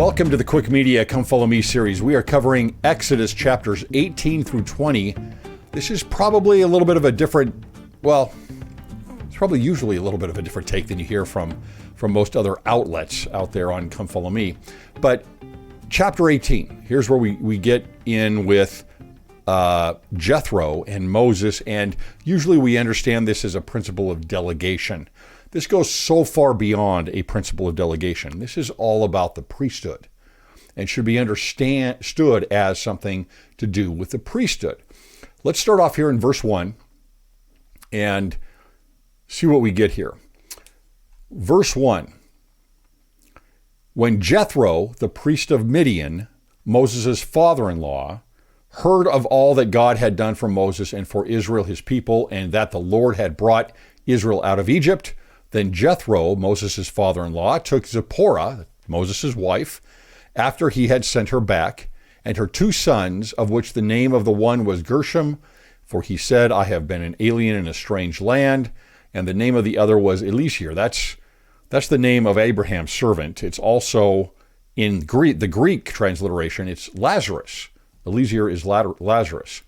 Welcome to the Cwic Media Come Follow Me series. We are covering Exodus chapters 18 through 20. This is probably a little bit of a different, well, it's probably usually a little bit of a different take than you hear from most other outlets out there on Come Follow Me. But chapter 18, here's where we get in with Jethro and Moses, and usually we understand this as a principle of delegation. This goes so far beyond a principle of delegation. This is all about the priesthood and should be understood as something to do with the priesthood. Let's start off here in verse 1 and see what we get here. Verse 1, when Jethro, the priest of Midian, Moses' father-in-law, heard of all that God had done for Moses and for Israel his people, and that the Lord had brought Israel out of Egypt, then Jethro, Moses' father-in-law, took Zipporah, Moses' wife, after he had sent her back, and her two sons, of which the name of the one was Gershom, for he said, I have been an alien in a strange land, and the name of the other was Eliezer. That's the name of Abraham's servant. It's also in Greek, the Greek transliteration, it's Lazarus. Eliezer is Lazarus.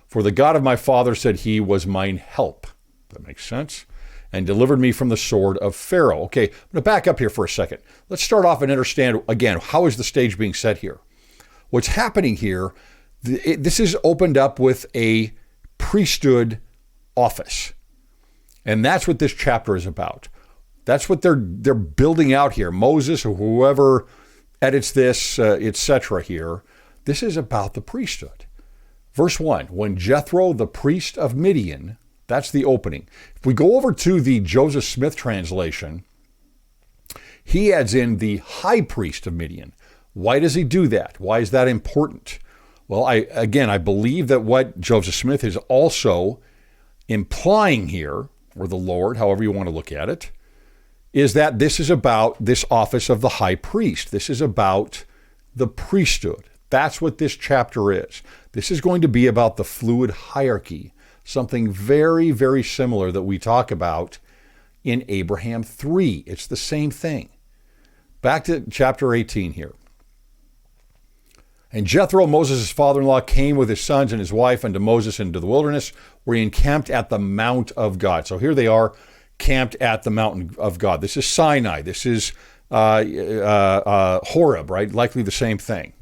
For the God of my father said he was mine help. That makes sense. And delivered me from the sword of Pharaoh. Okay, I'm going to back up here for a second. Let's start off and understand, again, how is the stage being set here? What's happening here, this is opened up with a priesthood office. And that's what this chapter is about. That's what they're building out here. Moses or whoever edits this, etc. here, this is about the priesthood. Verse 1, when Jethro, the priest of Midian, that's the opening. If we go over to the Joseph Smith translation, he adds in the high priest of Midian. Why does he do that? Why is that important? Well, I believe that what Joseph Smith is also implying here, or the Lord, however you want to look at it, is that this is about this office of the high priest. This is about the priesthood. That's what this chapter is. This is going to be about the fluid hierarchy, something very, very similar that we talk about in Abraham 3. It's the same thing. Back to chapter 18 here. And Jethro, Moses' father-in-law, came with his sons and his wife unto Moses into the wilderness, where he encamped at the mount of God. So here they are, camped at the mountain of God. This is Sinai. This is Horeb, right? Likely the same thing.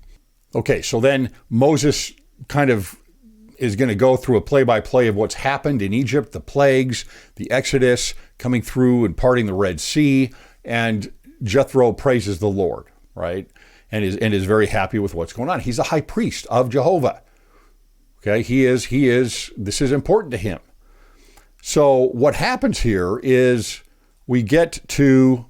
Okay, so then Moses kind of is going to go through a play-by-play of what's happened in Egypt, the plagues, the Exodus, coming through and parting the Red Sea, and Jethro praises the Lord, right? And is very happy with what's going on. He's a high priest of Jehovah. Okay, he is, this is important to him. So what happens here is we get to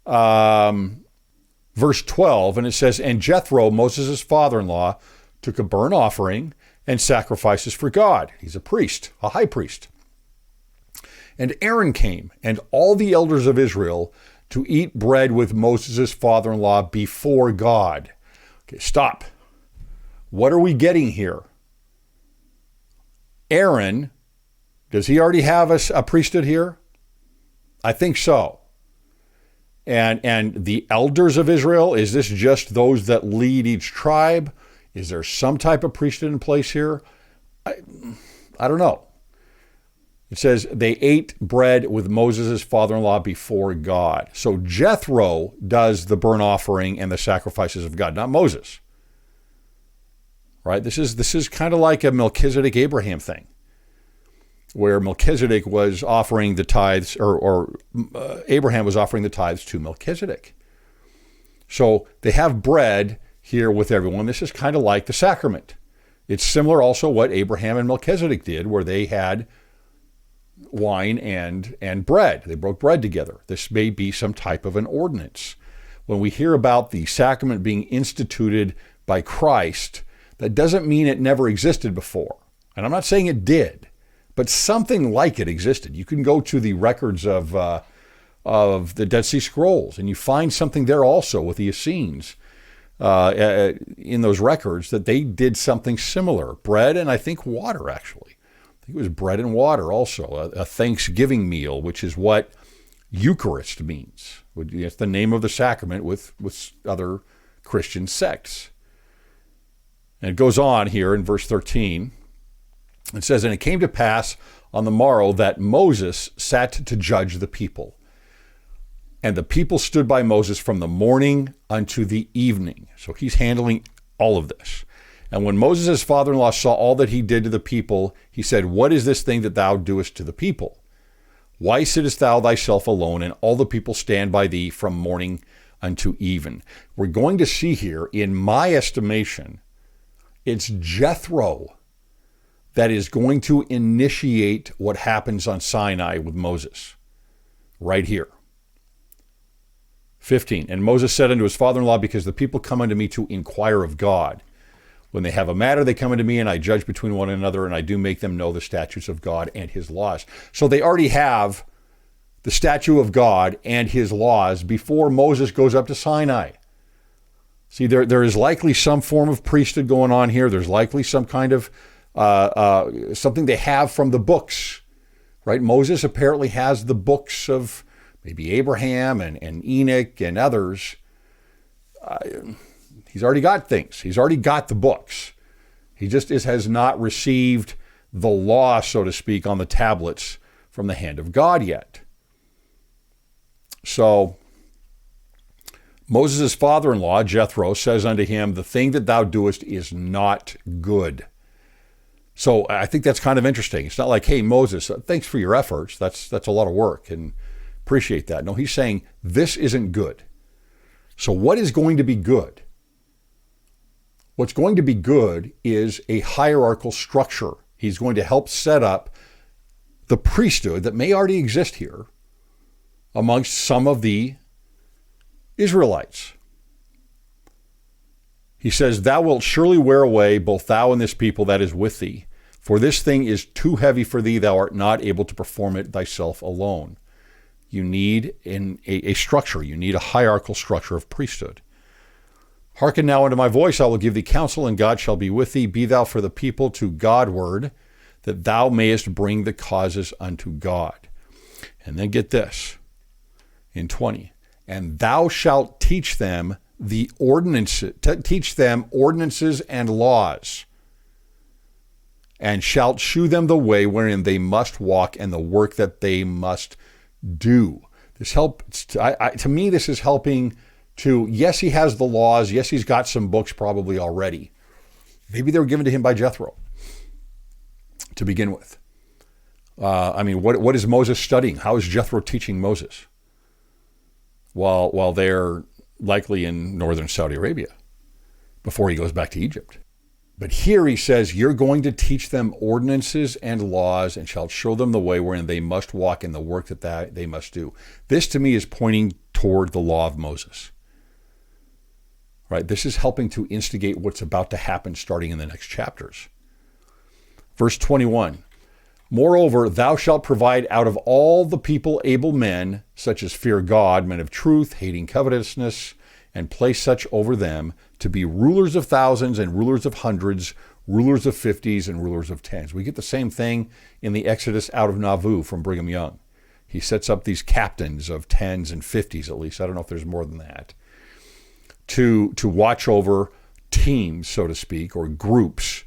verse 12, and it says, and Jethro, Moses' father-in-law, took a burnt offering and sacrifices for God. He's a priest, a high priest. And Aaron came, and all the elders of Israel, to eat bread with Moses' father-in-law before God. Okay, stop. What are we getting here? Aaron, does he already have a priesthood here? I think so. And the elders of Israel, is this just those that lead each tribe? Is there some type of priesthood in place here? I don't know. It says they ate bread with Moses' father-in-law before God. So Jethro does the burnt offering and the sacrifices of God, not Moses. Right? This is kind of like a Melchizedek Abraham thing, where Melchizedek was offering the tithes, or Abraham was offering the tithes to Melchizedek. So they have bread here with everyone. This is kind of like the sacrament. It's similar also what Abraham and Melchizedek did, where they had wine and bread. They broke bread together. This may be some type of an ordinance. When we hear about the sacrament being instituted by Christ, that doesn't mean it never existed before. And I'm not saying it did, but something like it existed. You can go to the records of the Dead Sea Scrolls, and you find something there also with the Essenes in those records that they did something similar. Bread and I think water, actually. I think it was bread and water also, a Thanksgiving meal, which is what Eucharist means. It's the name of the sacrament with other Christian sects. And it goes on here in verse 13. It says, "And it came to pass on the morrow that Moses sat to judge the people. And the people stood by Moses from the morning unto the evening." So he's handling all of this. "And when Moses' father-in-law saw all that he did to the people, he said, What is this thing that thou doest to the people? Why sittest thou thyself alone, and all the people stand by thee from morning unto even?" We're going to see here, in my estimation, it's Jethro that is going to initiate what happens on Sinai with Moses. Right here. 15, "And Moses said unto his father-in-law, Because the people come unto me to inquire of God. When they have a matter, they come unto me, and I judge between one another, and I do make them know the statutes of God and his laws." So they already have the statute of God and his laws before Moses goes up to Sinai. See, there is likely some form of priesthood going on here. There's likely some kind of something they have from the books, right? Moses apparently has the books of maybe Abraham and Enoch and others. He's already got things. He's already got the books. He just has not received the law, so to speak, on the tablets from the hand of God yet. So Moses' father-in-law, Jethro, says unto him, "The thing that thou doest is not good." So I think that's kind of interesting. It's not like, "Hey, Moses, thanks for your efforts. That's a lot of work, and appreciate that." No, he's saying, this isn't good. So what is going to be good? What's going to be good is a hierarchical structure. He's going to help set up the priesthood that may already exist here amongst some of the Israelites. He says, "Thou wilt surely wear away, both thou and this people that is with thee. For this thing is too heavy for thee, thou art not able to perform it thyself alone." You need a structure. You need a hierarchical structure of priesthood. "Hearken now unto my voice, I will give thee counsel, and God shall be with thee. Be thou for the people to Godward, that thou mayest bring the causes unto God." And then get this, in 20, "And thou shalt teach them ordinances and laws, and shalt shew them the way wherein they must walk, and the work that they must do." To me, this is helping to, yes, he has the laws. Yes, he's got some books probably already. Maybe they were given to him by Jethro to begin with. What is Moses studying? How is Jethro teaching Moses? While they're likely in northern Saudi Arabia before he goes back to Egypt. But here he says, "You're going to teach them ordinances and laws, and shalt show them the way wherein they must walk, in the work that they must do." This to me is pointing toward the law of Moses. Right? This is helping to instigate what's about to happen starting in the next chapters. Verse 21, "Moreover, thou shalt provide out of all the people able men, such as fear God, men of truth, hating covetousness, and place such over them to be rulers of thousands and rulers of hundreds, rulers of fifties and rulers of tens." We get the same thing in the Exodus out of Nauvoo from Brigham Young. He sets up these captains of tens and fifties, at least. I don't know if there's more than that, to watch over teams, so to speak, or groups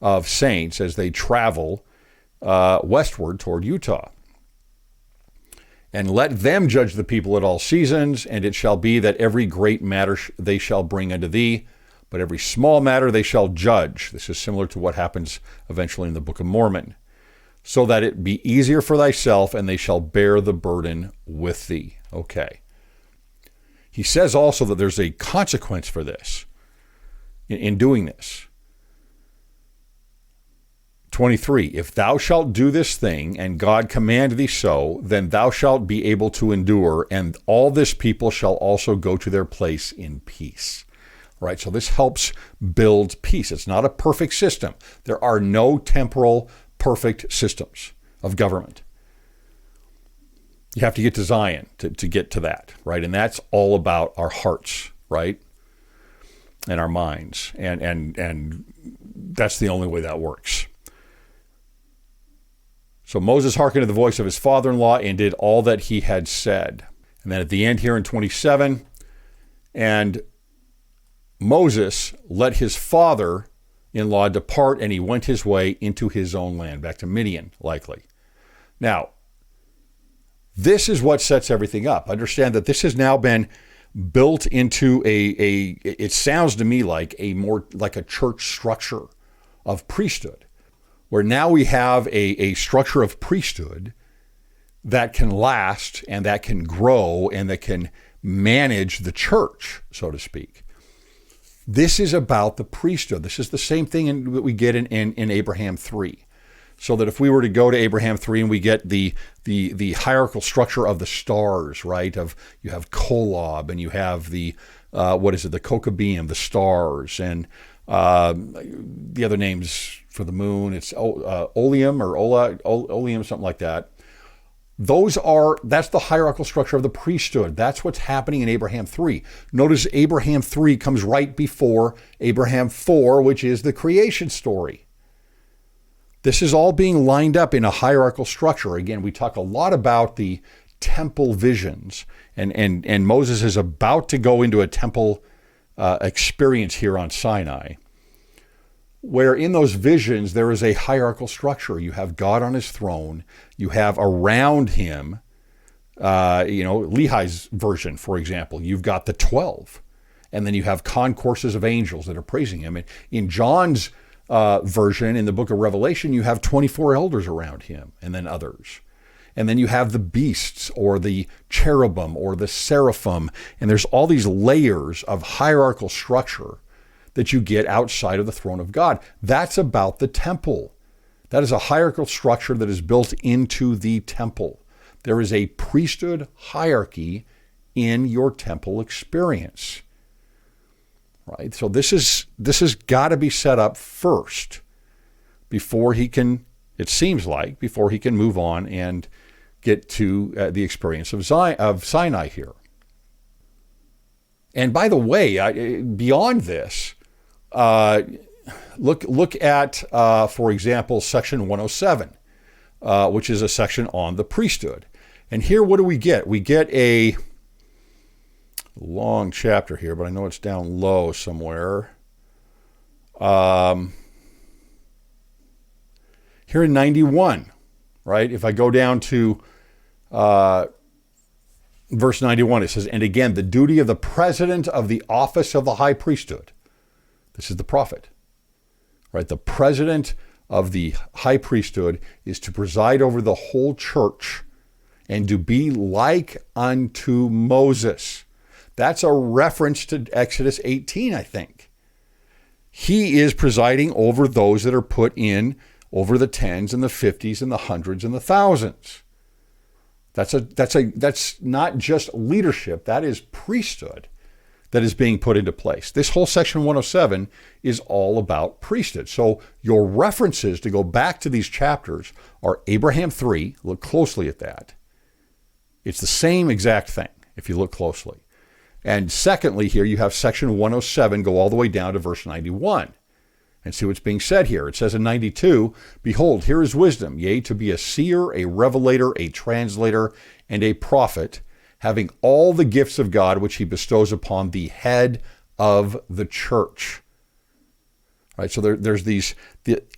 of saints as they travel westward toward Utah. "And let them judge the people at all seasons, and it shall be that every great matter they shall bring unto thee, but every small matter they shall judge." This is similar to what happens eventually in the Book of Mormon. "So that it be easier for thyself, and they shall bear the burden with thee." Okay. He says also that there's a consequence for this, in doing this. 23, "If thou shalt do this thing, and God command thee so, then thou shalt be able to endure, and all this people shall also go to their place in peace." Right? So this helps build peace. It's not a perfect system. There are no temporal perfect systems of government. You have to get to Zion to get to that, right? And that's all about our hearts, right? And our minds. And that's the only way that works. So Moses hearkened to the voice of his father-in-law and did all that he had said. And then at the end here in 27, "And Moses let his father-in-law depart, and he went his way into his own land, back to Midian, likely. Now, this is what sets everything up. Understand that this has now been built into it sounds to me like a church structure of priesthood, where now we have a structure of priesthood that can last and that can grow and that can manage the church, so to speak. This is about the priesthood. This is the same thing that we get in Abraham 3. So that if we were to go to Abraham 3 and we get the hierarchical structure of the stars, right? You have Kolob and you have the Kokabim, the stars, and the other names for the moon. It's Oleum or Oleum, something like that. That's the hierarchical structure of the priesthood. That's what's happening in Abraham 3. Notice Abraham 3 comes right before Abraham 4, which is the creation story. This is all being lined up in a hierarchical structure. Again, we talk a lot about the temple visions, and Moses is about to go into a temple experience here on Sinai, where in those visions there is a hierarchical structure. You have God on his throne. You have around him, Lehi's version, for example, you've got the 12, and then you have concourses of angels that are praising him. And in John's version, in the book of Revelation, you have 24 elders around him, and then others. And then you have the beasts, or the cherubim, or the seraphim, and there's all these layers of hierarchical structure that you get outside of the throne of God. That's about the temple. That is a hierarchical structure that is built into the temple. There is a priesthood hierarchy in your temple experience. Right? So this has got to be set up first before he can, it seems like, before he can move on and get to the experience of Sinai here. And by the way, beyond this, look at, for example, section 107, which is a section on the priesthood. And here, what do we get? We get a long chapter here, but I know it's down low somewhere. Here in 91, right? If I go down to verse 91, it says, "And again, the duty of the president of the office of the high priesthood." This is the prophet, right? The president of the high priesthood is to preside over the whole church and to be like unto Moses. That's a reference to Exodus 18, I think. He is presiding over those that are put in over the tens and the 50s and the hundreds and the thousands. That's not just leadership, that is priesthood that is being put into place. This whole section 107 is all about priesthood. So your references to go back to these chapters are Abraham 3, look closely at that. It's the same exact thing if you look closely. And secondly, here you have section 107 go all the way down to verse 91. And see what's being said here. It says in 92, "Behold, here is wisdom, yea, to be a seer, a revelator, a translator, and a prophet, having all the gifts of God which he bestows upon the head of the church." Right, so there's these,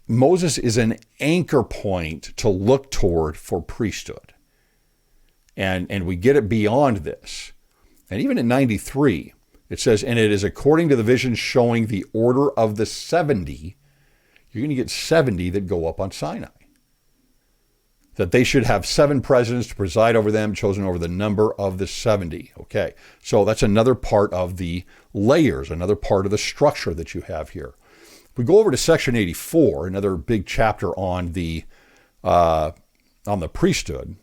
Moses is an anchor point to look toward for priesthood. And we get it beyond this. And even in 93, it says, "And it is according to the vision showing the order of the 70, you're going to get 70 that go up on Sinai. That they should have 7 presidents to preside over them, chosen over the number of the 70. Okay, so that's another part of the layers, another part of the structure that you have here. If we go over to section 84, another big chapter on the priesthood,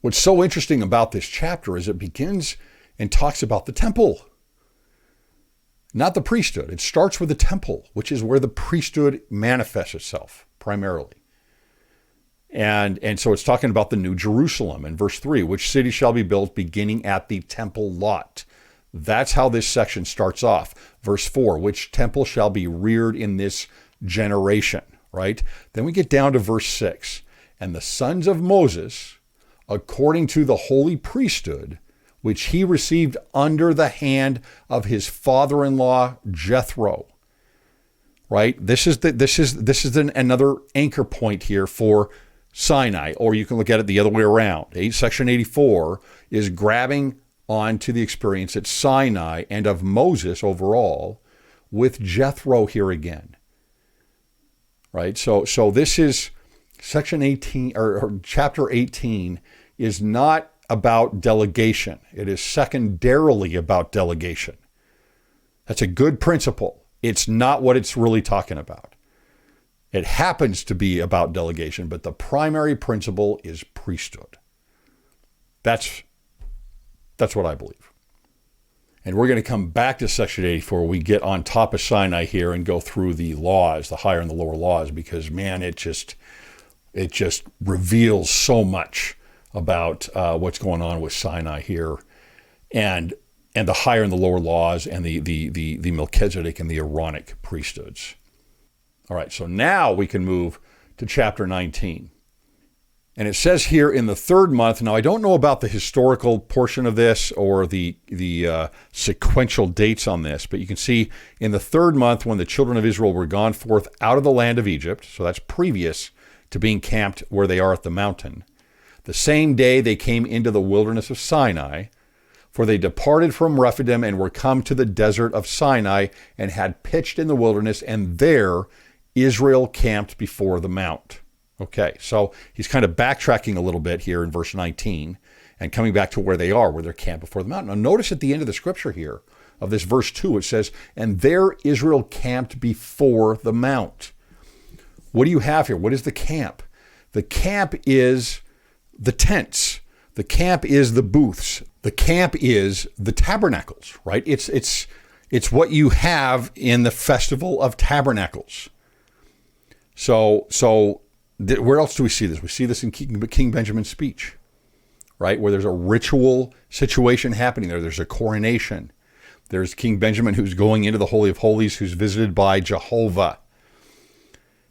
what's so interesting about this chapter is it begins and talks about the temple, not the priesthood. It starts with the temple, which is where the priesthood manifests itself primarily. And so it's talking about the New Jerusalem in verse 3, "Which city shall be built beginning at the temple lot?" That's how this section starts off. Verse 4, "Which temple shall be reared in this generation?" Right? Then we get down to verse 6, "And the sons of Moses, according to the holy priesthood, which he received under the hand of his father-in-law Jethro. Right? This is another anchor point here for Sinai, or you can look at it the other way around. Section 84 is grabbing onto the experience at Sinai and of Moses overall with Jethro here again. Right? So this is section 18 or chapter 18 is not about delegation. It is secondarily about delegation. That's a good principle. It's not what it's really talking about. It happens to be about delegation, but the primary principle is priesthood. That's what I believe. And we're going to come back to section 84. We get on top of Sinai here and go through the laws, the higher and the lower laws, because man, it just reveals so much about what's going on with Sinai here, and the higher and the lower laws, and the Melchizedek and the Aaronic priesthoods. All right, so now we can move to chapter 19. And it says here in the third month, now I don't know about the historical portion of this or the sequential dates on this, but you can see in the third month when the children of Israel were gone forth out of the land of Egypt, so that's previous to being camped where they are at the mountain, the same day they came into the wilderness of Sinai, for they departed from Rephidim and were come to the desert of Sinai and had pitched in the wilderness, and there Israel camped before the mount. Okay, so he's kind of backtracking a little bit here in verse 19 and coming back to where they are, where they're camped before the mountain. Now notice at the end of the scripture here, of this verse 2, it says, and there Israel camped before the mount. What do you have here? What is the camp? The camp is the tents. The camp is the booths. The camp is the tabernacles, right? It's what you have in the Festival of Tabernacles. So where else do we see this? We see this in King Benjamin's speech, right? Where there's a ritual situation happening there. There's a coronation. There's King Benjamin who's going into the Holy of Holies, who's visited by Jehovah.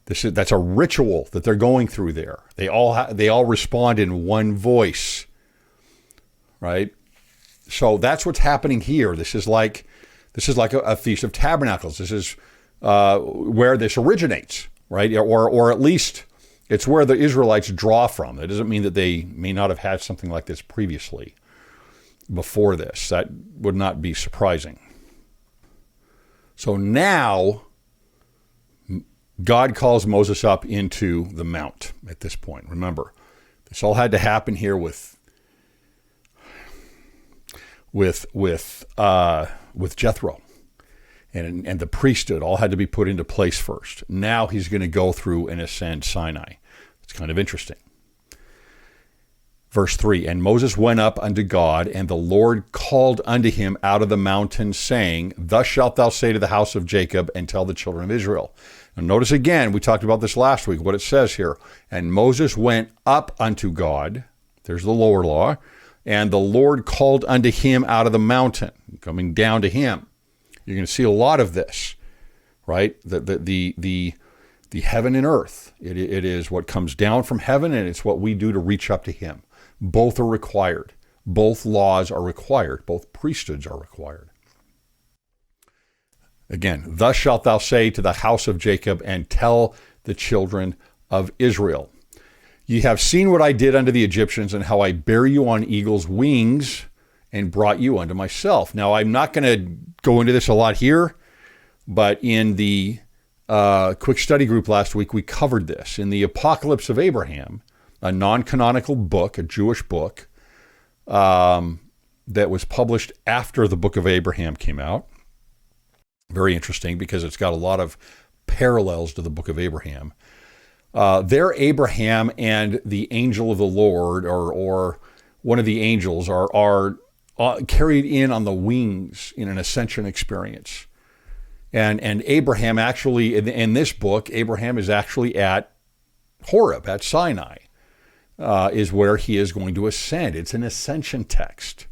That's a ritual that they're going through there. They all respond in one voice, right? So that's what's happening here. This is like a Feast of Tabernacles. This is where this originates, right? Or at least it's where the Israelites draw from. That doesn't mean that they may not have had something like this previously before this. That would not be surprising. So now God calls Moses up into the mount at this point. Remember, this all had to happen here with Jethro, and the priesthood all had to be put into place first. Now he's going to go through and ascend Sinai. It's kind of interesting. Verse 3, and Moses went up unto God, and the Lord called unto him out of the mountain, saying, thus shalt thou say to the house of Jacob, and tell the children of Israel. Now notice again, we talked about this last week, what it says here. And Moses went up unto God, there's the lower law, and the Lord called unto him out of the mountain, coming down to him. You're going to see a lot of this, right? The heaven and earth. It is what comes down from heaven, and it's what we do to reach up to him. Both are required. Both laws are required. Both priesthoods are required. Again, thus shalt thou say to the house of Jacob, and tell the children of Israel. Ye have seen what I did unto the Egyptians, and how I bare you on eagle's wings, and brought you unto myself. Now, I'm not going to go into this a lot here, but in the Cwic study group last week, we covered this. In the Apocalypse of Abraham, a non-canonical book, a Jewish book, that was published after the book of Abraham came out. Very interesting because it's got a lot of parallels to the book of Abraham. There, Abraham and the angel of the Lord, or one of the angels, are carried in on the wings in an ascension experience. And Abraham actually, in this book, Abraham is actually at Horeb, at Sinai, is where he is going to ascend. It's an ascension text.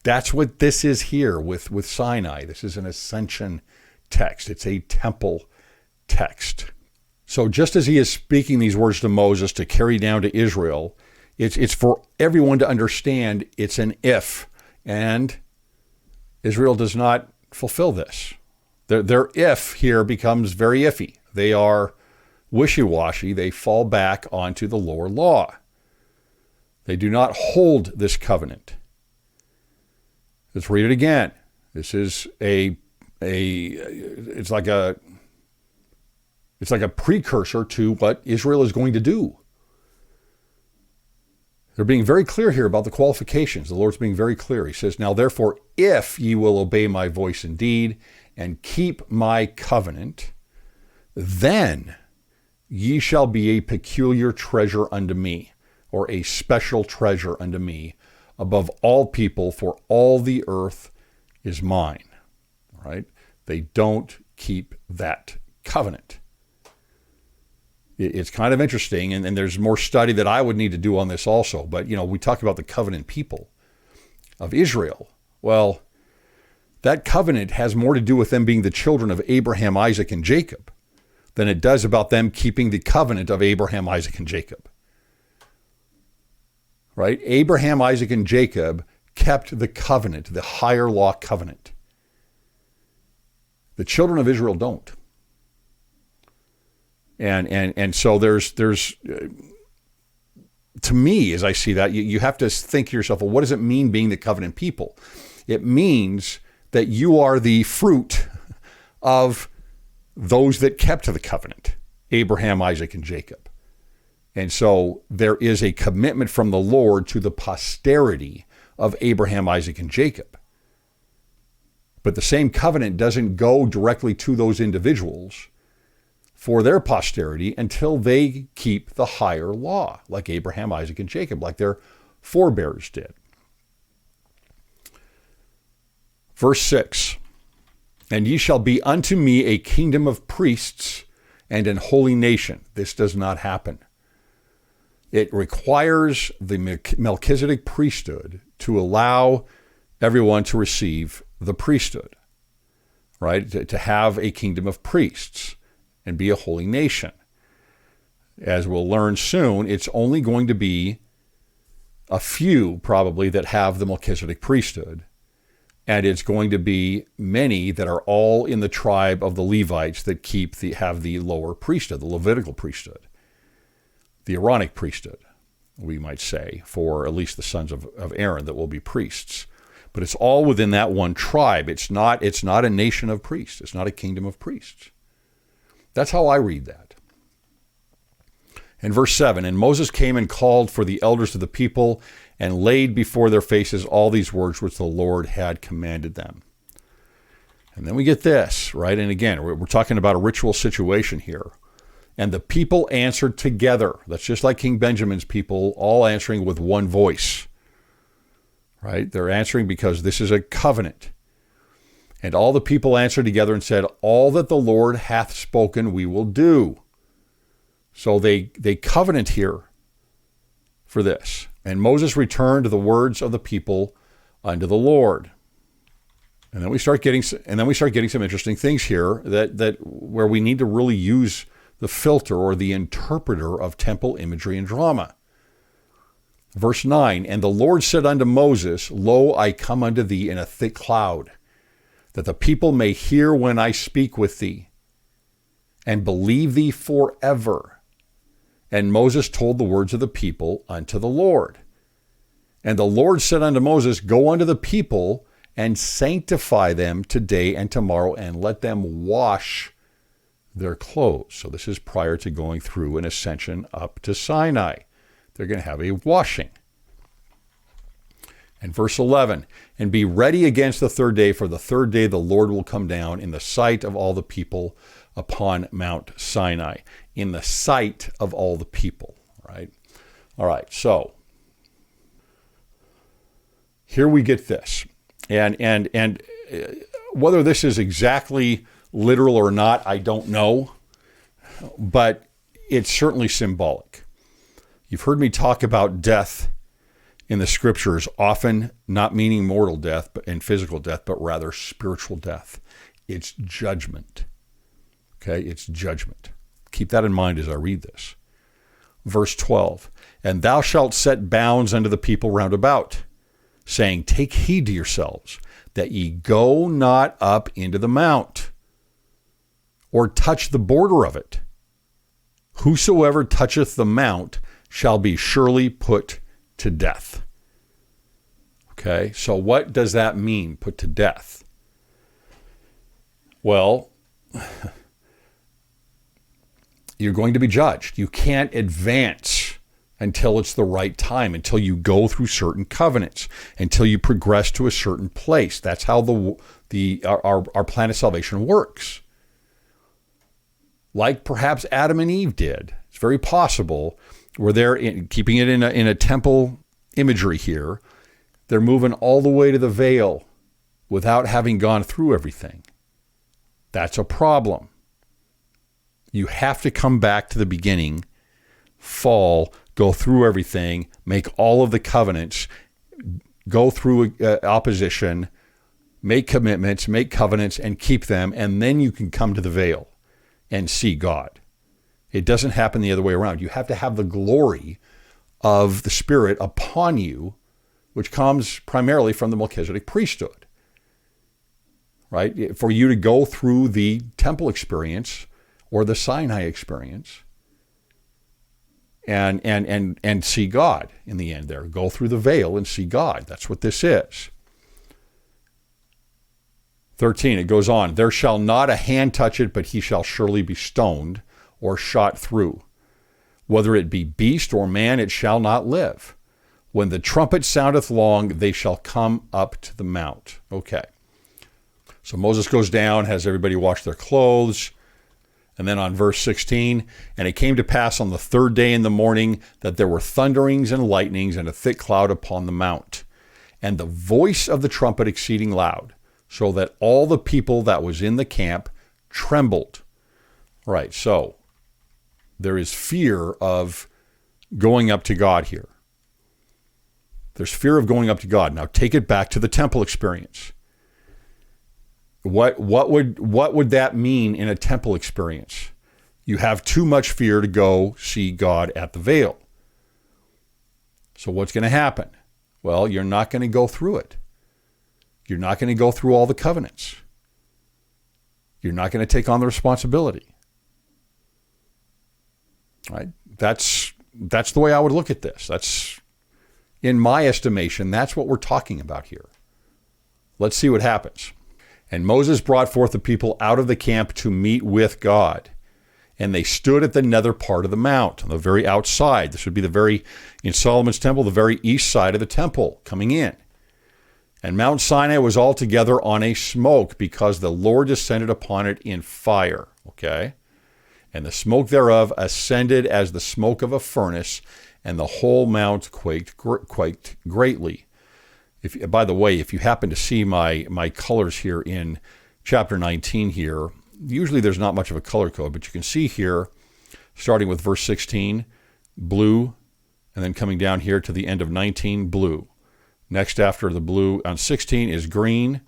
That's what this is here with Sinai. This is an ascension text. It's a temple text. So just as he is speaking these words to Moses to carry down to Israel, it's for everyone to understand it's an if. And Israel does not fulfill this. Their if here becomes very iffy. They are wishy-washy. They fall back onto the lower law. They do not hold this covenant. Let's read it again. This is it's like a precursor to what Israel is going to do. They're being very clear here about the qualifications. The Lord's being very clear. He says, now therefore, if ye will obey my voice indeed and keep my covenant, then ye shall be a peculiar treasure unto me, or a special treasure unto me, above all people, for all the earth is mine. All right? They don't keep that covenant. It's kind of interesting, and there's more study that I would need to do on this also. But, we talk about the covenant people of Israel. Well, that covenant has more to do with them being the children of Abraham, Isaac, and Jacob than it does about them keeping the covenant of Abraham, Isaac, and Jacob. Right? Abraham, Isaac, and Jacob kept the covenant, the higher law covenant. The children of Israel don't. And so there's to me, as I see that, you have to think to yourself, well, what does it mean being the covenant people? It means that you are the fruit of those that kept the covenant, Abraham, Isaac, and Jacob. And so there is a commitment from the Lord to the posterity of Abraham, Isaac, and Jacob. But the same covenant doesn't go directly to those individuals for their posterity until they keep the higher law, like Abraham, Isaac, and Jacob, like their forebears did. Verse 6, and ye shall be unto me a kingdom of priests and an holy nation. This does not happen. It requires the Melchizedek priesthood to allow everyone to receive the priesthood, right? To have a kingdom of priests and be a holy nation. As we'll learn soon, it's only going to be a few probably that have the Melchizedek priesthood. And it's going to be many that are all in the tribe of the Levites that have the lower priesthood, the Levitical priesthood, the Aaronic priesthood, we might say, for at least the sons of Aaron that will be priests. But it's all within that one tribe. It's not a nation of priests. It's not a kingdom of priests. That's how I read that. In verse 7, and Moses came and called for the elders of the people and laid before their faces all these words which the Lord had commanded them. And then we get this, right? And again, we're talking about a ritual situation here. And the people answered together. That's just like King Benjamin's people, all answering with one voice, right? They're answering because this is a covenant. And all the people answered together and said, all that the Lord hath spoken we will do. So they covenant here for this. And Moses returned the words of the people unto the Lord. And then we start getting some interesting things here that where we need to really use the filter or the interpreter of temple imagery and drama. Verse 9, and the Lord said unto Moses, lo, I come unto thee in a thick cloud, that the people may hear when I speak with thee, and believe thee forever. And Moses told the words of the people unto the Lord. And the Lord said unto Moses, go unto the people and sanctify them today and tomorrow, and let them wash their clothes. So this is prior to going through an ascension up to Sinai. They're going to have a washing. And verse 11, and be ready against the third day, for the third day the Lord will come down in the sight of all the people upon Mount Sinai. In the sight of all the people, right? All right, so here we get this. And whether this is exactly literal or not, I don't know, but it's certainly symbolic. You've heard me talk about death in the scriptures, often not meaning mortal death and physical death, but rather spiritual death. It's judgment. Okay, it's judgment. Keep that in mind as I read this. Verse 12, and thou shalt set bounds unto the people round about, saying, take heed to yourselves, that ye go not up into the mount, or touch the border of it. Whosoever toucheth the mount shall be surely put to death. Okay, so what does that mean, put to death? Well, you're going to be judged. You can't advance until it's the right time, until you go through certain covenants, until you progress to a certain place. That's how our plan of salvation works. Like perhaps Adam and Eve did. It's very possible where they're keeping it in a temple imagery here. They're moving all the way to the veil without having gone through everything. That's a problem. You have to come back to the beginning, fall, go through everything, make all of the covenants, go through opposition, make commitments, make covenants, and keep them, and then you can come to the veil and see God. It doesn't happen the other way around. You have to have the glory of the Spirit upon you, which comes primarily from the Melchizedek priesthood, right? For you to go through the temple experience or the Sinai experience and see God in the end there. Go through the veil and see God. That's what this is. 13, it goes on, there shall not a hand touch it, but he shall surely be stoned or shot through. Whether it be beast or man, it shall not live. When the trumpet soundeth long, they shall come up to the mount. Okay. So Moses goes down, has everybody wash their clothes. And then on verse 16, and it came to pass on the third day in the morning that there were thunderings and lightnings and a thick cloud upon the mount, and the voice of the trumpet exceeding loud, so that all the people that was in the camp trembled. Right, so there is fear of going up to God here. There's fear of going up to God. Now take it back to the temple experience. What would that mean in a temple experience? You have too much fear to go see God at the veil. So what's going to happen? Well, you're not going to go through it. You're not going to go through all the covenants. You're not going to take on the responsibility. Right? That's the way I would look at this. That's, in my estimation, that's what we're talking about here. Let's see what happens. And Moses brought forth the people out of the camp to meet with God. And they stood at the nether part of the mount, on the very outside. This would be in Solomon's temple, the very east side of the temple coming in. And Mount Sinai was altogether on a smoke, because the Lord descended upon it in fire. Okay? And the smoke thereof ascended as the smoke of a furnace, and the whole mount quaked greatly. By the way, if you happen to see my colors here in chapter 19 here, usually there's not much of a color code, but you can see here, starting with verse 16, blue, and then coming down here to the end of 19, blue. Next after the blue on 16 is green.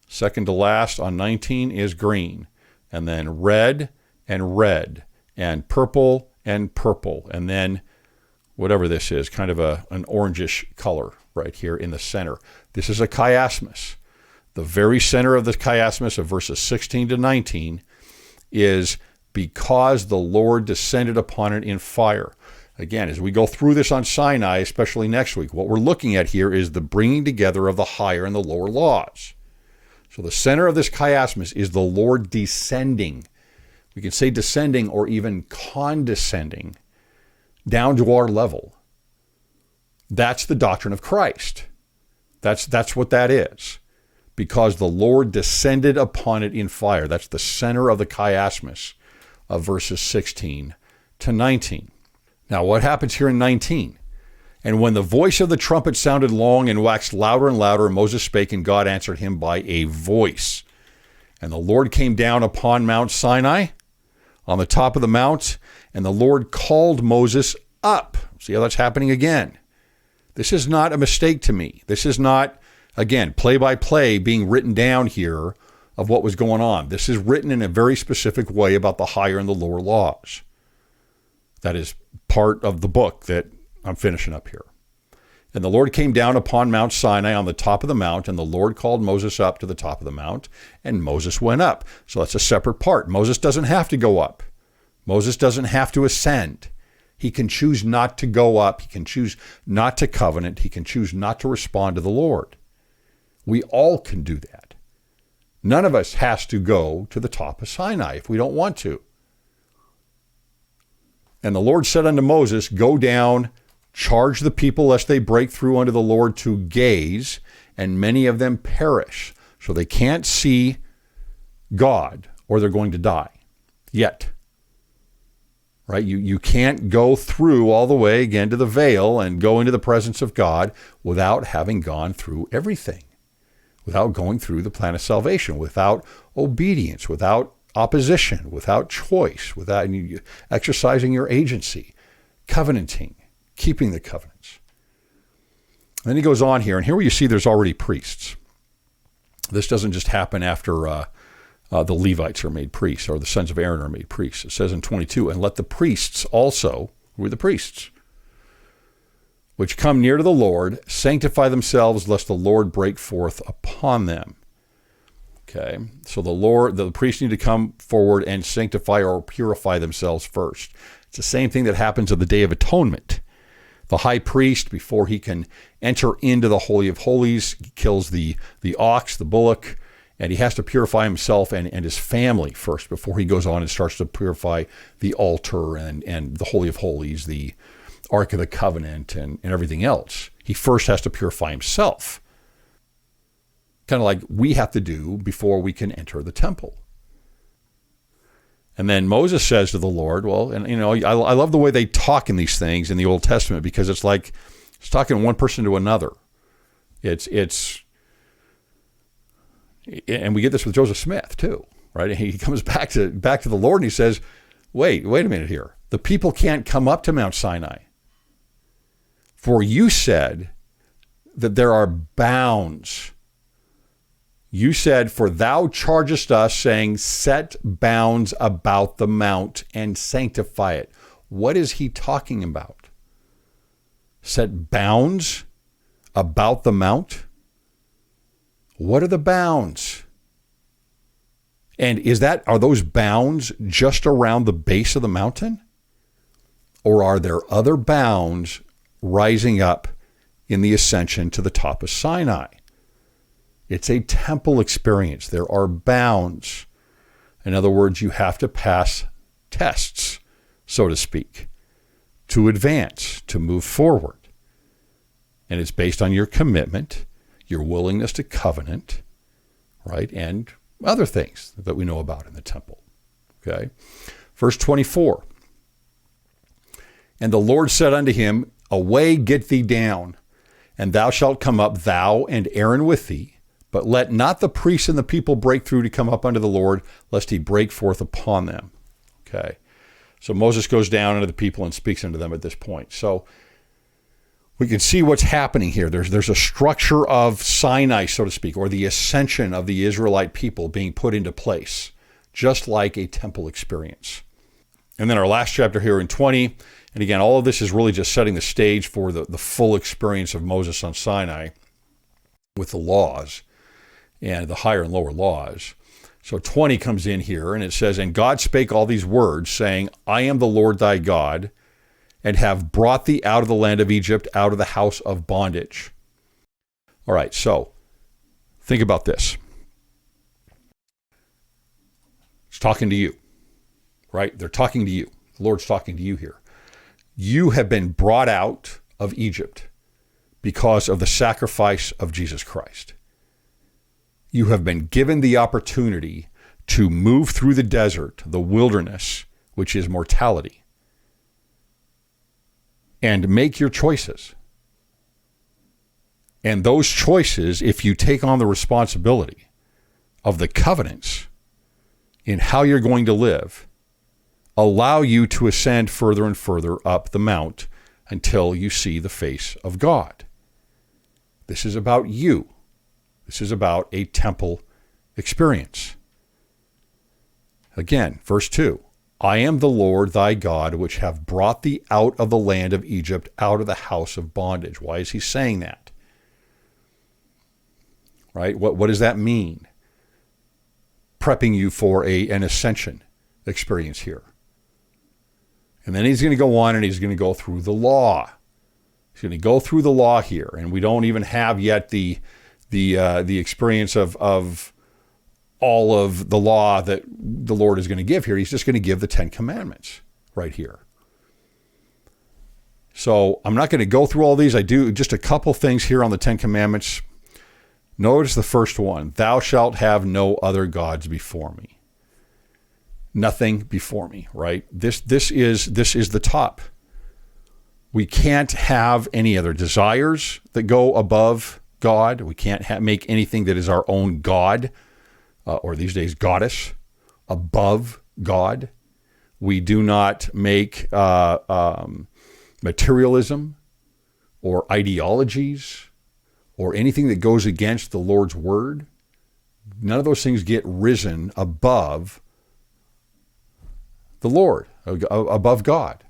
Second to last on 19 is green. And then red, and purple, and then whatever this is, kind of an orangish color right here in the center. This is a chiasmus. The very center of the chiasmus of verses 16 to 19 is because the Lord descended upon it in fire. Again, as we go through this on Sinai, especially next week, what we're looking at here is the bringing together of the higher and the lower laws. So the center of this chiasmus is the Lord descending. We can say descending or even condescending down to our level. That's the doctrine of Christ. That's what that is. Because the Lord descended upon it in fire. That's the center of the chiasmus of verses 16 to 19. Now, what happens here in 19? And when the voice of the trumpet sounded long and waxed louder and louder, Moses spake, and God answered him by a voice. And the Lord came down upon Mount Sinai, on the top of the mount, and the Lord called Moses up. See how that's happening again. This is not a mistake to me. This is not, again, play-by-play being written down here of what was going on. This is written in a very specific way about the higher and the lower laws. That is part of the book that I'm finishing up here. And the Lord came down upon Mount Sinai on the top of the mount, and the Lord called Moses up to the top of the mount, and Moses went up. So that's a separate part. Moses doesn't have to go up. Moses doesn't have to ascend. He can choose not to go up. He can choose not to covenant. He can choose not to respond to the Lord. We all can do that. None of us has to go to the top of Sinai if we don't want to. And the Lord said unto Moses, go down, charge the people lest they break through unto the Lord to gaze, and many of them perish. So they can't see God, or they're going to die. Yet. Right? You can't go through all the way again to the veil and go into the presence of God without having gone through everything, without going through the plan of salvation, without obedience, without opposition, without choice, without exercising your agency, covenanting, keeping the covenants. And then he goes on here, and here where you see there's already priests. This doesn't just happen after the Levites are made priests, or the sons of Aaron are made priests. It says in 22, and let the priests also, who are the priests, which come near to the Lord, sanctify themselves, lest the Lord break forth upon them. Okay, so the priests need to come forward and sanctify or purify themselves first. It's the same thing that happens at the Day of Atonement. The high priest, before he can enter into the Holy of Holies, kills the ox, the bullock, and he has to purify himself and his family first before he goes on and starts to purify the altar and the Holy of Holies, the Ark of the Covenant, and everything else. He first has to purify himself. Kind of like we have to do before we can enter the temple. And then Moses says to the Lord, well, and I love the way they talk in these things in the Old Testament, because it's like it's talking one person to another. It's and we get this with Joseph Smith too, right? And he comes back to the Lord and he says, wait a minute here. The people can't come up to Mount Sinai. For you said that there are bounds. You said, for thou chargest us, saying, set bounds about the mount and sanctify it. What is he talking about? Set bounds about the mount? What are the bounds? And are those bounds just around the base of the mountain? Or are there other bounds rising up in the ascension to the top of Sinai? It's a temple experience. There are bounds. In other words, you have to pass tests, so to speak, to advance, to move forward. And it's based on your commitment, your willingness to covenant, right? And other things that we know about in the temple. Okay? Verse 24. And the Lord said unto him, away, get thee down, and thou shalt come up, thou and Aaron with thee. But let not the priests and the people break through to come up unto the Lord, lest he break forth upon them. Okay. So Moses goes down into the people and speaks unto them at this point. So we can see what's happening here. There's a structure of Sinai, so to speak, or the ascension of the Israelite people being put into place, just like a temple experience. And then our last chapter here in 20, and again, all of this is really just setting the stage for the full experience of Moses on Sinai with the laws and the higher and lower laws. So 20 comes in here, and it says, and God spake all these words, saying, I am the Lord thy God, and have brought thee out of the land of Egypt, out of the house of bondage. All right, so think about this. It's talking to you, right? They're talking to you. The Lord's talking to you here. You have been brought out of Egypt because of the sacrifice of Jesus Christ. You have been given the opportunity to move through the desert, the wilderness, which is mortality, and make your choices. And those choices, if you take on the responsibility of the covenants in how you're going to live, allow you to ascend further and further up the mount until you see the face of God. This is about you. This is about a temple experience. Again, verse 2, I am the Lord thy God, which have brought thee out of the land of Egypt, out of the house of bondage. Why is he saying that? Right? What does that mean? Prepping you for an ascension experience here. And then he's going to go on and he's going to go through the law. He's going to go through the law here, and we don't even have yet the experience of all of the law that the Lord is going to give here. He's just going to give the 10 Commandments right here. So I'm not going to go through all these. I do just a couple things here on the 10 Commandments. Notice the first one: thou shalt have no other gods before me. Nothing before me, right? This is the top. We can't have any other desires that go above God. We can't make anything that is our own God, or these days goddess, above God. We do not make materialism or ideologies or anything that goes against the Lord's word. None of those things get risen above the Lord, above God.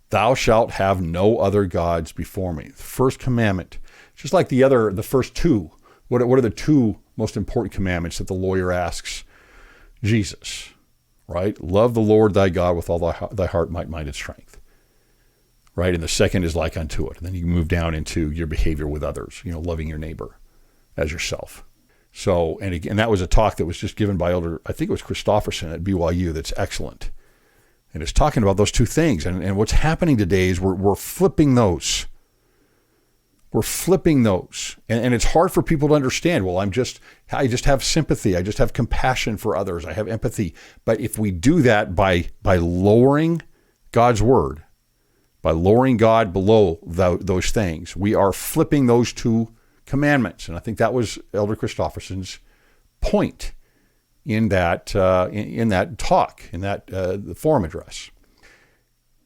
Thou shalt have no other gods before me. The first commandment, just like the first two. What are the two most important commandments that the lawyer asks Jesus? Right? Love the Lord thy God with all thy heart, might, mind, and strength. Right? And the second is like unto it. And then you move down into your behavior with others, loving your neighbor as yourself. So, and again, that was a talk that was just given by Elder, I think it was Christofferson at BYU. That's excellent. And it's talking about those two things. And what's happening today is we're flipping those. We're flipping those. And it's hard for people to understand. Well, I just have sympathy. I just have compassion for others. I have empathy. But if we do that by lowering God's word, by lowering God below those things, we are flipping those two commandments. And I think that was Elder Christofferson's point in that talk, in that the forum address.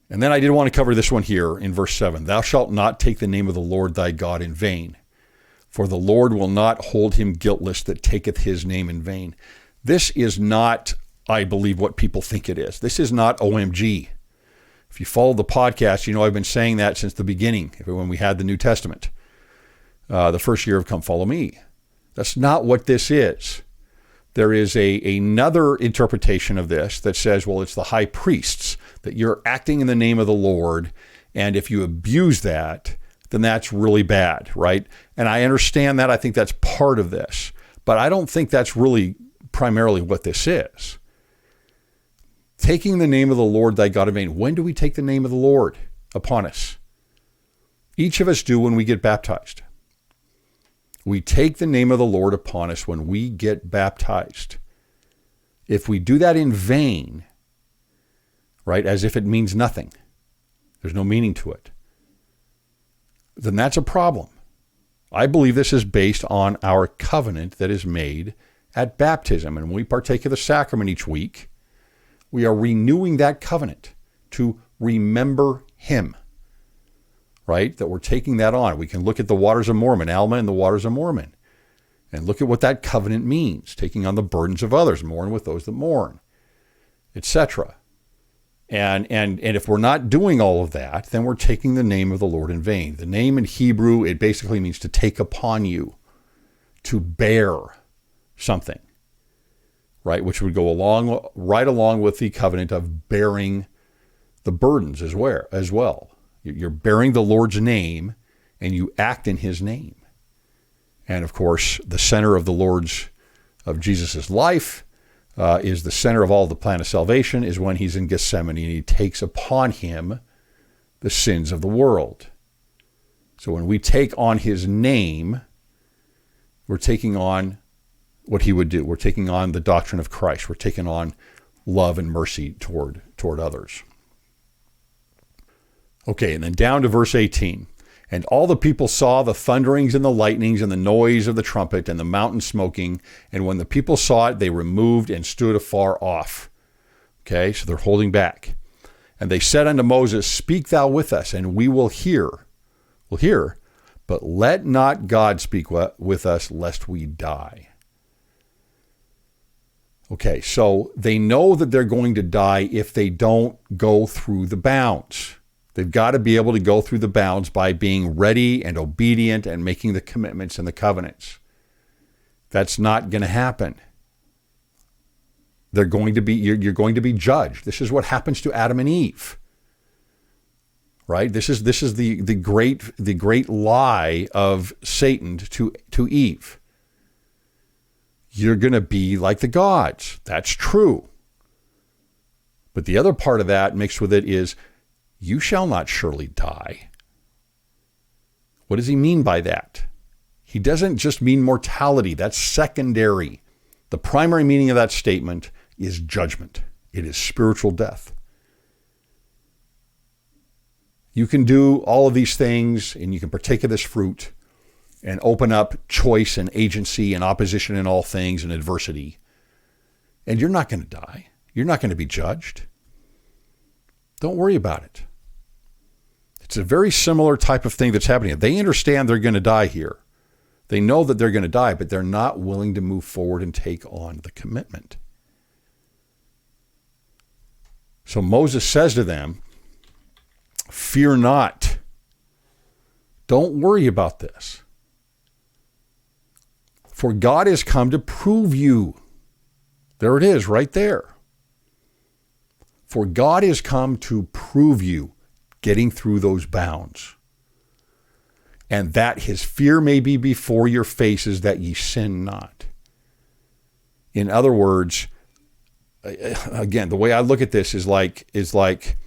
And then I did want to cover this one here in verse 7. Thou shalt not take the name of the Lord thy God in vain, for the Lord will not hold him guiltless that taketh his name in vain. This is not, I believe, what people think it is. This is not OMG. If you follow the podcast, I've been saying that since the beginning, when we had the New Testament. The first year of Come Follow Me. That's not what this is. There is another interpretation of this that says, well, it's the high priests, that you're acting in the name of the Lord, and if you abuse that, then that's really bad, right? And I understand that. I think that's part of this. But I don't think that's really primarily what this is. Taking the name of the Lord thy God in vain. When do we take the name of the Lord upon us? Each of us do when we get baptized. We take the name of the Lord upon us when we get baptized. If we do that in vain, right, as if it means nothing, there's no meaning to it, then that's a problem. I believe this is based on our covenant that is made at baptism. And when we partake of the sacrament each week, we are renewing that covenant to remember him. Right? That we're taking that on. We can look at the waters of Mormon, Alma and the waters of Mormon, and look at what that covenant means, taking on the burdens of others, mourn with those that mourn, etc. And if we're not doing all of that, then we're taking the name of the Lord in vain. The name in Hebrew, it basically means to take upon you, to bear something, right? Which would go right along with the covenant of bearing the burdens as well. You're bearing the Lord's name, and you act in his name. And of course, the center of Jesus' life is the center of all the plan of salvation, is when he's in Gethsemane and he takes upon him the sins of the world. So when we take on his name, we're taking on what he would do. We're taking on the doctrine of Christ. We're taking on love and mercy toward others. Okay, and then down to verse 18. And all the people saw the thunderings and the lightnings and the noise of the trumpet and the mountain smoking. And when the people saw it, they removed and stood afar off. Okay, so they're holding back. And they said unto Moses, Speak thou with us, and we will hear. We'll hear, but let not God speak with us, lest we die. Okay, so they know that they're going to die if they don't go through the bounds. They've got to be able to go through the bounds by being ready and obedient and making the commitments and the covenants. That's not going to happen. You're going to be judged. This is what happens to Adam and Eve. Right? This is the great lie of Satan to Eve. You're going to be like the gods. That's true. But the other part of that mixed with it is, you shall not surely die. What does he mean by that? He doesn't just mean mortality. That's secondary. The primary meaning of that statement is judgment. It is spiritual death. You can do all of these things and you can partake of this fruit and open up choice and agency and opposition in all things and adversity. And you're not going to die. You're not going to be judged. Don't worry about it. It's a very similar type of thing that's happening. They understand they're going to die here. They know that they're going to die, but they're not willing to move forward and take on the commitment. So Moses says to them, fear not. Don't worry about this. For God has come to prove you. There it is, right there. For God has come to prove you, getting through those bounds. And that his fear may be before your faces, that ye sin not. In other words, again, the way I look at this is like,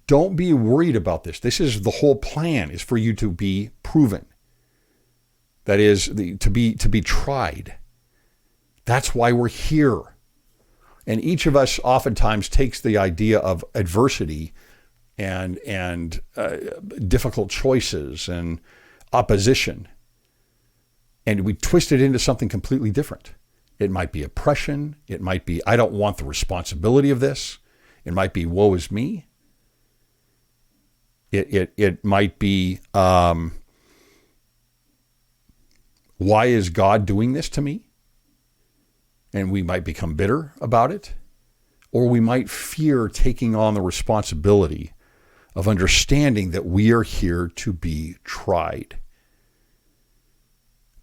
don't be worried about this. This is the whole plan, is for you to be proven. That is, to be tried. That's why we're here. And each of us oftentimes takes the idea of adversity and difficult choices and opposition, and we twist it into something completely different. It might be oppression. It might be, I don't want the responsibility of this. It might be, woe is me. It might be, why is God doing this to me? And we might become bitter about it. Or we might fear taking on the responsibility of understanding that we are here to be tried.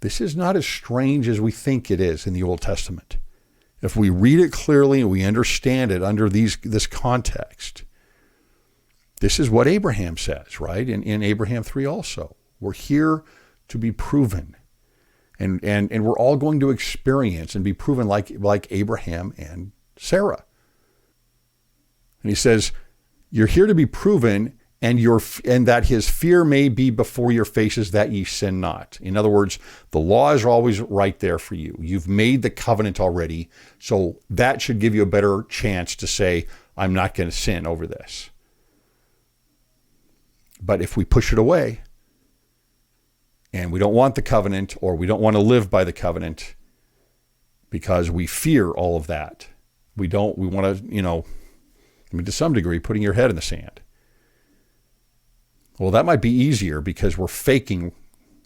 This is not as strange as we think it is in the Old Testament. If we read it clearly and we understand it under this context, this is what Abraham says, right? In Abraham 3 also. We're here to be proven. And we're all going to experience and be proven like Abraham and Sarah. And he says, you're here to be proven, and that his fear may be before your faces, that ye sin not. In other words, the law is always right there for you. You've made the covenant already, so that should give you a better chance to say, I'm not going to sin over this. But if we push it away, and we don't want the covenant, or we don't want to live by the covenant because we fear all of that. We want to, to some degree, putting your head in the sand. Well, that might be easier because we're faking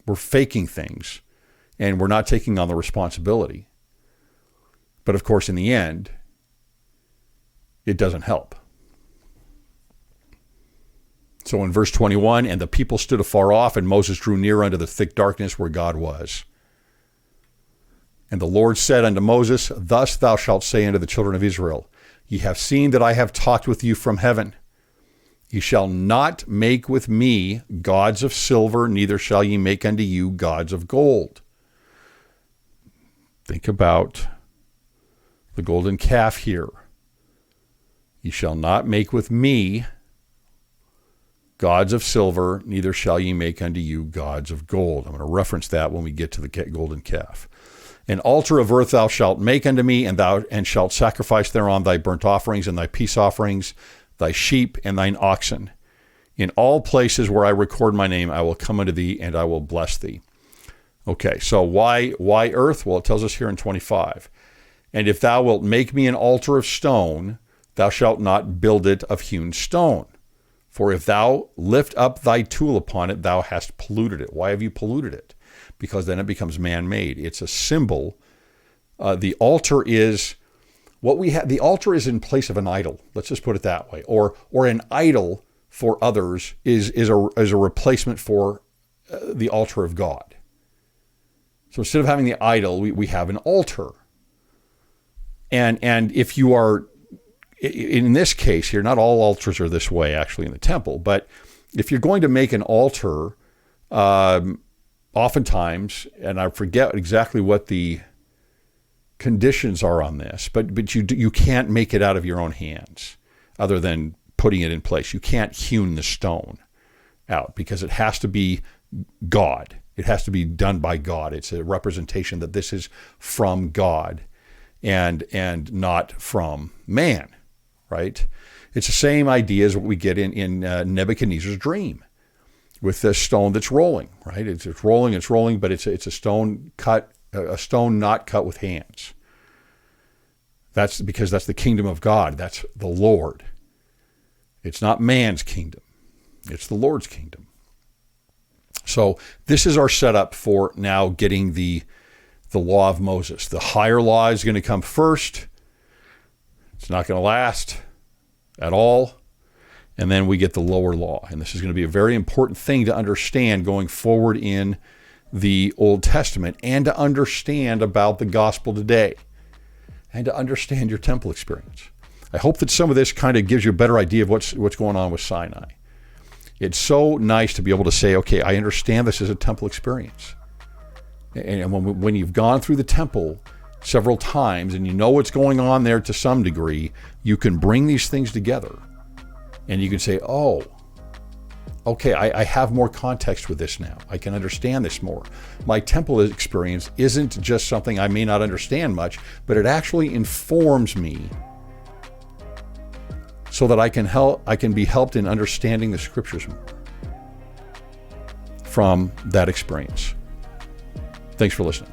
things and we're not taking on the responsibility. But of course, in the end, it doesn't help. So in verse 21, and the people stood afar off, and Moses drew near unto the thick darkness where God was. And the Lord said unto Moses, thus thou shalt say unto the children of Israel, ye have seen that I have talked with you from heaven. Ye shall not make with me gods of silver, neither shall ye make unto you gods of gold. Think about the golden calf here. Ye shall not make with me gods of silver, neither shall ye make unto you gods of gold. I'm going to reference that when we get to the golden calf. An altar of earth thou shalt make unto me, and thou shalt sacrifice thereon thy burnt offerings and thy peace offerings, thy sheep and thine oxen. In all places where I record my name, I will come unto thee, and I will bless thee. Okay, so why earth? Well, it tells us here in 25. And if thou wilt make me an altar of stone, thou shalt not build it of hewn stone. For if thou lift up thy tool upon it, thou hast polluted it. Why have you polluted it? Because then it becomes man-made. It's a symbol. The altar is what we have, the altar is in place of an idol. Let's just put it that way. Or an idol for others is a replacement for the altar of God. So instead of having the idol, we have an altar. And if you are, in this case here, not all altars are this way actually in the temple, but if you're going to make an altar, oftentimes, and I forget exactly what the conditions are on this, but you can't make it out of your own hands other than putting it in place. You can't hewn the stone out because it has to be God. It has to be done by God. It's a representation that this is from God and not from man, right? It's the same idea as what we get in Nebuchadnezzar's dream with the stone that's rolling, right? It's rolling, but it's a stone not cut with hands. That's because that's the kingdom of God. That's the Lord. It's not man's kingdom. It's the Lord's kingdom. So this is our setup for now getting the law of Moses. The higher law is going to come first. It's not going to last at all. And then we get the lower law. And this is going to be a very important thing to understand going forward in the Old Testament and to understand about the gospel today and to understand your temple experience. I hope that some of this kind of gives you a better idea of what's going on with Sinai. It's so nice to be able to say, okay, I understand this is a temple experience. And when you've gone through the temple several times and you know what's going on there to some degree, you can bring these things together and you can say, oh, okay, I have more context with this now. I can understand this more. My temple experience isn't just something I may not understand much, but it actually informs me so that I can be helped in understanding the scriptures more from that experience. Thanks for listening.